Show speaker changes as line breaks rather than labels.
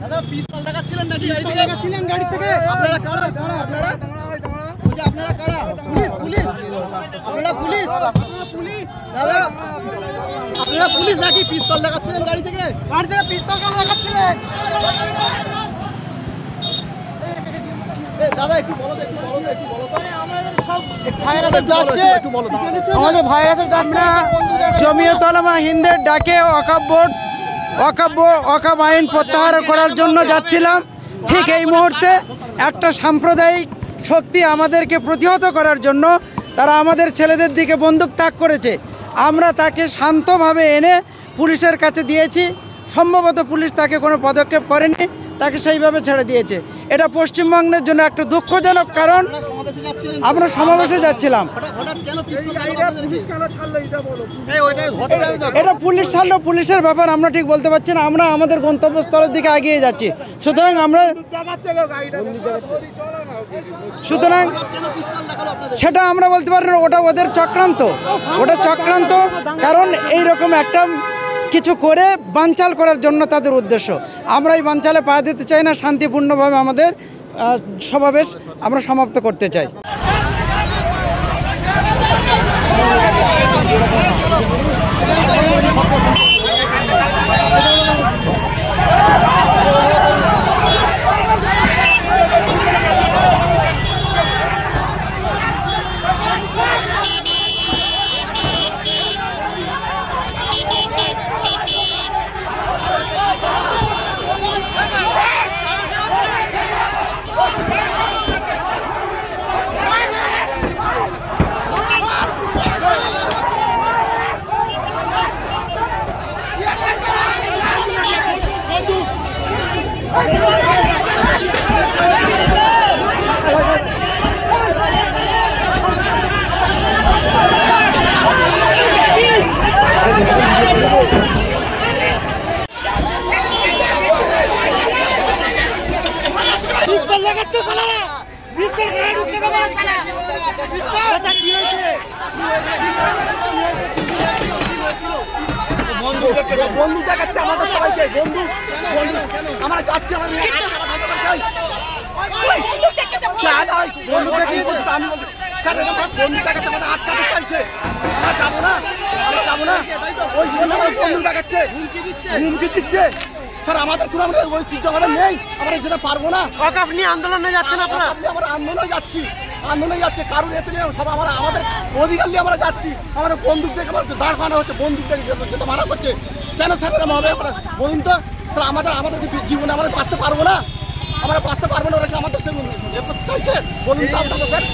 দাদা পিস্তল দেখাচ্ছিলেন নাকি গাড়ি থেকে? দেখাচ্ছিলেন গাড়ি থেকে। আপনারা কারা? আপনারা? বলছি আপনারা কারা? Police police. আপনারা পুলিশ? পুলিশ। দাদা আপনারা পুলিশ নাকি পিস্তল দেখাচ্ছিলেন গাড়ি থেকে? গাড়ি থেকে পিস্তল কেন দেখাচ্ছিলেন? দাদা একটু বলো তো, একটু বলো তো, একটু বলো তো। আমাদের যাচ্ছে, একটু বলো তো। আমাদের ভাইরা তো যাচ্ছে জমিয়ত উলামা হিন্দের ডাকে ওয়াকফ আইন প্রত্যাহার করার জন্য যাচ্ছিলাম। ঠিক এই মুহূর্তে একটা সাম্প্রদায়িক শক্তি আমাদেরকে প্রতিহত করার জন্য তারা আমাদের ছেলেদের দিকে বন্দুক তাক করেছে। আমরা তাকে শান্তভাবে এনে পুলিশের কাছে দিয়েছি। সম্ভবত পুলিশ তাকে কোনো পদক্ষেপ করেনি, তাকে সেইভাবে ছেড়ে দিয়েছে। এটা পশ্চিমবঙ্গের জন্য একটা দুঃখজনক কারণ। আমরা সমাবেশে যাচ্ছিলাম, এটা পুলিশ ছাড়লো, পুলিশের ব্যাপার আমরা ঠিক বলতে পারছি না। আমরা আমাদের গন্তব্যস্থলের দিকে এগিয়ে যাচ্ছি। সুতরাং সেটা আমরা বলতে পারি না, ওটা ওদের চক্রান্ত, কারণ এইরকম একটা কিছু করে বানচাল করার জন্য তাদের উদ্দেশ্য। আমরা এই বানচালে পা দিতে চাই না, শান্তিপূর্ণভাবে আমাদের সমাবেশ আমরা সমাপ্ত করতে চাই। বন্ধু দেখাচ্ছে আমাদের সবাইকে, বন্ধু আমরা যাচ্ছি, আমরা যাবো না, ওই জন্য বন্ধু দেখাচ্ছে, হুমকি দিচ্ছে। স্যার আমাদের কোনো ঐতিহ্য আমাদের নেই, আমরা যেতে পারবো না। আপনি আন্দোলনে যাচ্ছেন? আপনারা? আমরা আন্দোলনে যাচ্ছি, কারণ এতে সব আমাদের অধিকার নিয়ে আমরা যাচ্ছি। আমাদের বন্দুক দেখে আমার দাঁড় মানা হচ্ছে, বন্দুক দেখে যেতে মানা করছে। কেন স্যার এরকম হবে? বলুন তো, তাহলে আমাদের জীবনে আমরা বাঁচতে পারবো না, ওরা কি আমাদের সে চাইছে? বলুন তো আপনাকে স্যার।